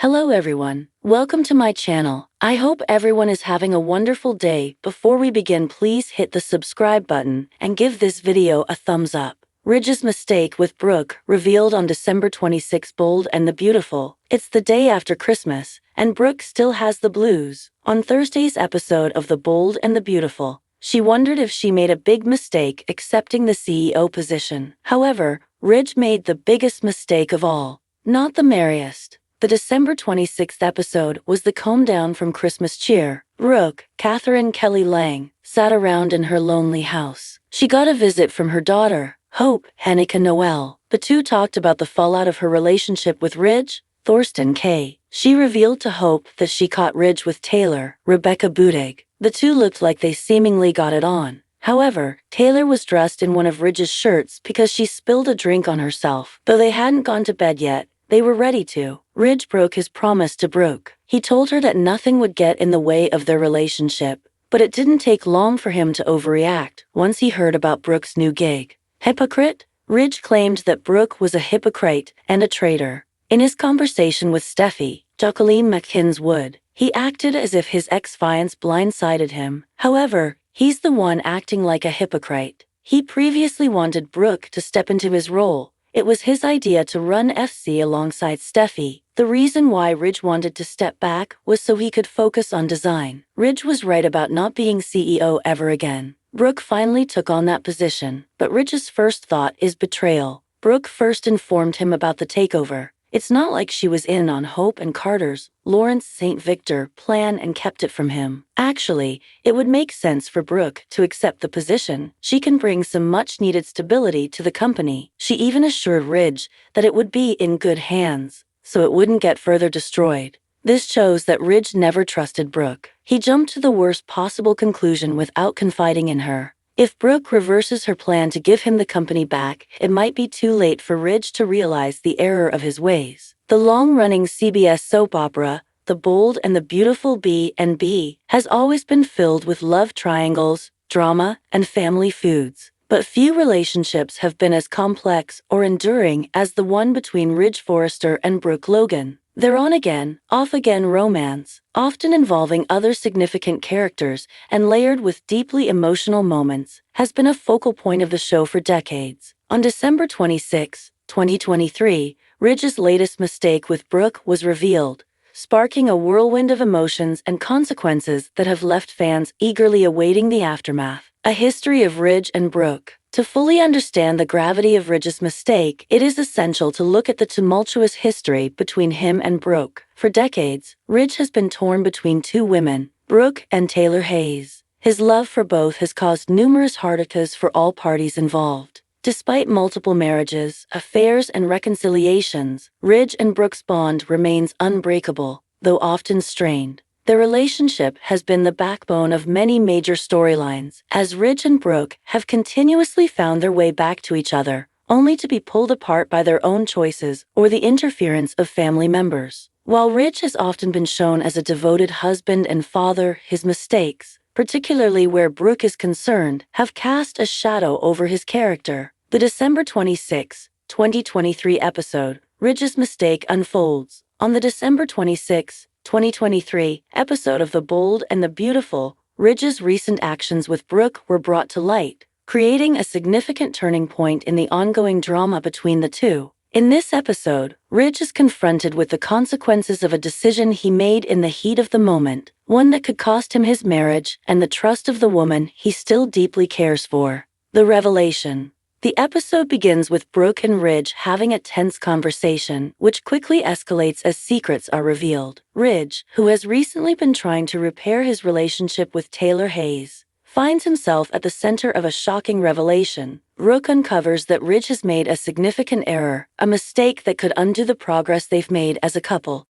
Hello everyone, welcome to my channel. I hope everyone is having a wonderful day. Before we begin, please hit the subscribe button and give this video a thumbs up. Ridge's mistake with Brooke, revealed on December 26. Bold and the Beautiful. It's the day after Christmas, and Brooke still has the blues. On Thursday's episode of The Bold and the Beautiful, she wondered if she made a big mistake accepting the CEO position. However, Ridge made the biggest mistake of all. Not the merriest. The December 26th episode was the calm down from Christmas cheer. Brooke, Catherine Kelly Lang, sat around in her lonely house. She got a visit from her daughter, Hope, Hanukkah Noel. The two talked about the fallout of her relationship with Ridge, Thorsten K. She revealed to Hope that she caught Ridge with Taylor, Rebecca Budig. The two looked like they seemingly got it on. However, Taylor was dressed in one of Ridge's shirts because she spilled a drink on herself. Though they hadn't gone to bed yet, they were ready to. Ridge broke his promise to Brooke. He told her that nothing would get in the way of their relationship, but it didn't take long for him to overreact once he heard about Brooke's new gig. Hypocrite? Ridge claimed that Brooke was a hypocrite and a traitor. In his conversation with Steffi, Jacqueline McKinn's Wood, he acted as if his ex-fiance blindsided him. However, he's the one acting like a hypocrite. He previously wanted Brooke to step into his role. It was his idea to run FC alongside Steffi. The reason why Ridge wanted to step back was so he could focus on design. Ridge was right about not being CEO ever again. Brooke finally took on that position, but Ridge's first thought is betrayal. Brooke first informed him about the takeover. It's not like she was in on Hope and Carter's, Lawrence St. Victor plan and kept it from him. Actually, it would make sense for Brooke to accept the position. She can bring some much-needed stability to the company. She even assured Ridge that it would be in good hands, so it wouldn't get further destroyed. This shows that Ridge never trusted Brooke. He jumped to the worst possible conclusion without confiding in her. If Brooke reverses her plan to give him the company back, it might be too late for Ridge to realize the error of his ways. The long-running CBS soap opera, The Bold and the Beautiful B&B, has always been filled with love triangles, drama, and family feuds. But few relationships have been as complex or enduring as the one between Ridge Forrester and Brooke Logan. Their on-again, off-again romance, often involving other significant characters and layered with deeply emotional moments, has been a focal point of the show for decades. On December 26, 2023, Ridge's latest mistake with Brooke was revealed, sparking a whirlwind of emotions and consequences that have left fans eagerly awaiting the aftermath. A history of Ridge and Brooke. To fully understand the gravity of Ridge's mistake, it is essential to look at the tumultuous history between him and Brooke. For decades, Ridge has been torn between two women, Brooke and Taylor Hayes. His love for both has caused numerous heartaches for all parties involved. Despite multiple marriages, affairs, and reconciliations, Ridge and Brooke's bond remains unbreakable, though often strained. Their relationship has been the backbone of many major storylines, as Ridge and Brooke have continuously found their way back to each other, only to be pulled apart by their own choices or the interference of family members. While Ridge has often been shown as a devoted husband and father, his mistakes, particularly where Brooke is concerned, have cast a shadow over his character. The December 26, 2023 episode, Ridge's Mistake unfolds. On the December 26, 2023 episode of The Bold and the Beautiful, Ridge's recent actions with Brooke were brought to light, creating a significant turning point in the ongoing drama between the two. In this episode, Ridge is confronted with the consequences of a decision he made in the heat of the moment, one that could cost him his marriage and the trust of the woman he still deeply cares for. The revelation. The episode begins with Brooke and Ridge having a tense conversation, which quickly escalates as secrets are revealed. Ridge, who has recently been trying to repair his relationship with Taylor Hayes, finds himself at the center of a shocking revelation. Brooke uncovers that Ridge has made a significant error, a mistake that could undo the progress they've made as a couple.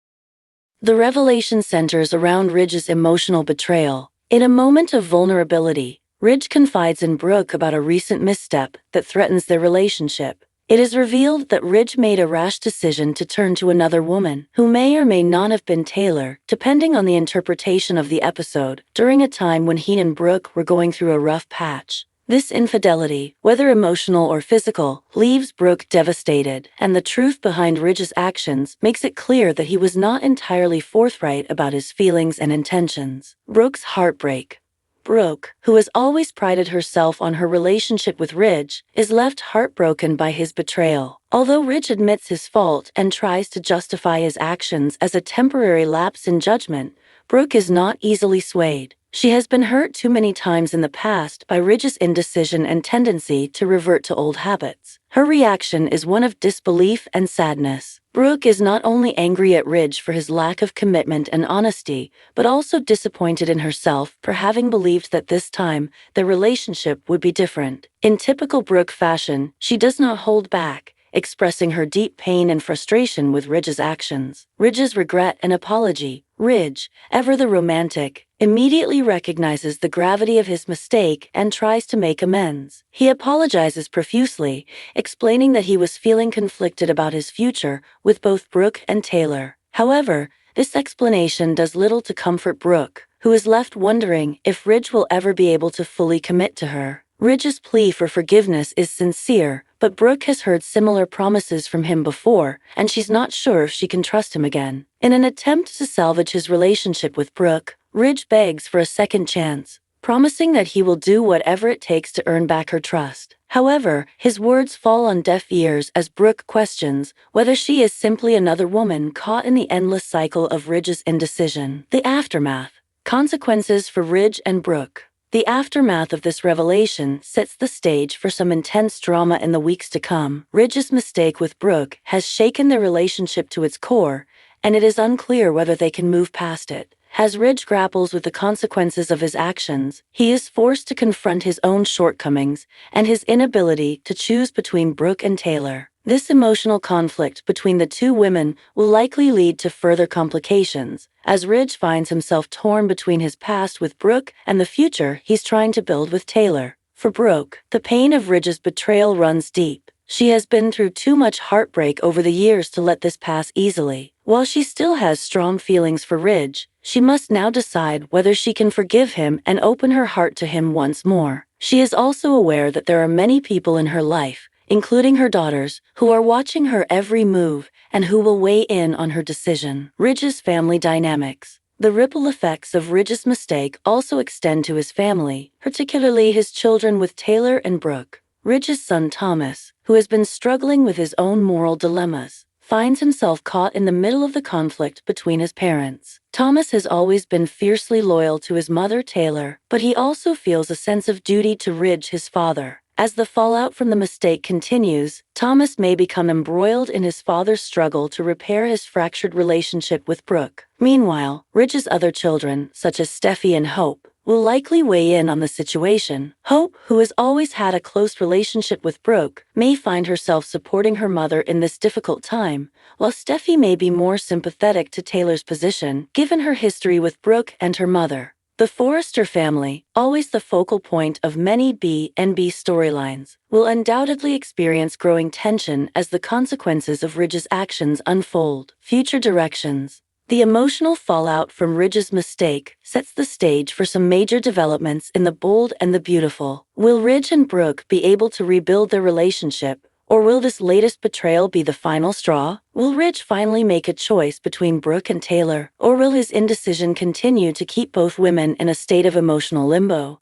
The revelation centers around Ridge's emotional betrayal. In a moment of vulnerability, Ridge confides in Brooke about a recent misstep that threatens their relationship. It is revealed that Ridge made a rash decision to turn to another woman, who may or may not have been Taylor, depending on the interpretation of the episode, during a time when he and Brooke were going through a rough patch. This infidelity, whether emotional or physical, leaves Brooke devastated, and the truth behind Ridge's actions makes it clear that he was not entirely forthright about his feelings and intentions. Brooke's heartbreak. Brooke, who has always prided herself on her relationship with Ridge, is left heartbroken by his betrayal. Although Ridge admits his fault and tries to justify his actions as a temporary lapse in judgment, Brooke is not easily swayed. She has been hurt too many times in the past by Ridge's indecision and tendency to revert to old habits. Her reaction is one of disbelief and sadness. Brooke is not only angry at Ridge for his lack of commitment and honesty, but also disappointed in herself for having believed that this time their relationship would be different. In typical Brooke fashion, she does not hold back, expressing her deep pain and frustration with Ridge's actions. Ridge's regret and apology. Ridge, ever the romantic, immediately recognizes the gravity of his mistake and tries to make amends. He apologizes profusely, explaining that he was feeling conflicted about his future with both Brooke and Taylor. However, this explanation does little to comfort Brooke, who is left wondering if Ridge will ever be able to fully commit to her. Ridge's plea for forgiveness is sincere, but Brooke has heard similar promises from him before, and she's not sure if she can trust him again. In an attempt to salvage his relationship with Brooke, Ridge begs for a second chance, promising that he will do whatever it takes to earn back her trust. However, his words fall on deaf ears as Brooke questions whether she is simply another woman caught in the endless cycle of Ridge's indecision. The aftermath. Consequences for Ridge and Brooke. The aftermath of this revelation sets the stage for some intense drama in the weeks to come. Ridge's mistake with Brooke has shaken their relationship to its core, and it is unclear whether they can move past it. As Ridge grapples with the consequences of his actions, he is forced to confront his own shortcomings and his inability to choose between Brooke and Taylor. This emotional conflict between the two women will likely lead to further complications, as Ridge finds himself torn between his past with Brooke and the future he's trying to build with Taylor. For Brooke, the pain of Ridge's betrayal runs deep. She has been through too much heartbreak over the years to let this pass easily. While she still has strong feelings for Ridge, she must now decide whether she can forgive him and open her heart to him once more. She is also aware that there are many people in her life, including her daughters, who are watching her every move and who will weigh in on her decision. Ridge's family dynamics. The ripple effects of Ridge's mistake also extend to his family, particularly his children with Taylor and Brooke. Ridge's son Thomas, who has been struggling with his own moral dilemmas, finds himself caught in the middle of the conflict between his parents. Thomas has always been fiercely loyal to his mother Taylor, but he also feels a sense of duty to Ridge, his father. As the fallout from the mistake continues, Thomas may become embroiled in his father's struggle to repair his fractured relationship with Brooke. Meanwhile, Ridge's other children, such as Steffi and Hope, will likely weigh in on the situation. Hope, who has always had a close relationship with Brooke, may find herself supporting her mother in this difficult time, while Steffi may be more sympathetic to Taylor's position, given her history with Brooke and her mother. The Forrester family, always the focal point of many B&B storylines, will undoubtedly experience growing tension as the consequences of Ridge's actions unfold. Future directions. The emotional fallout from Ridge's mistake sets the stage for some major developments in The Bold and the Beautiful. Will Ridge and Brooke be able to rebuild their relationship, or will this latest betrayal be the final straw? Will Ridge finally make a choice between Brooke and Taylor, or will his indecision continue to keep both women in a state of emotional limbo?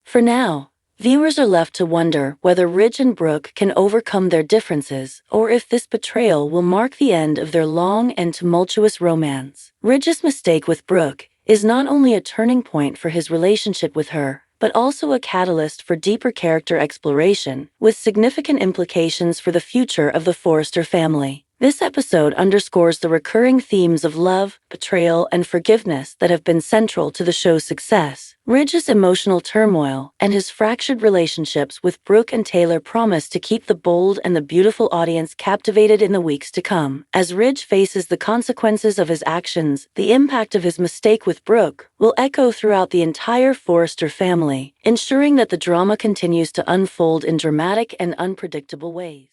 For now, viewers are left to wonder whether Ridge and Brooke can overcome their differences, or if this betrayal will mark the end of their long and tumultuous romance. Ridge's mistake with Brooke is not only a turning point for his relationship with her, but also a catalyst for deeper character exploration, with significant implications for the future of the Forrester family. This episode underscores the recurring themes of love, betrayal, and forgiveness that have been central to the show's success. Ridge's emotional turmoil and his fractured relationships with Brooke and Taylor promise to keep The Bold and the Beautiful audience captivated in the weeks to come. As Ridge faces the consequences of his actions, the impact of his mistake with Brooke will echo throughout the entire Forrester family, ensuring that the drama continues to unfold in dramatic and unpredictable ways.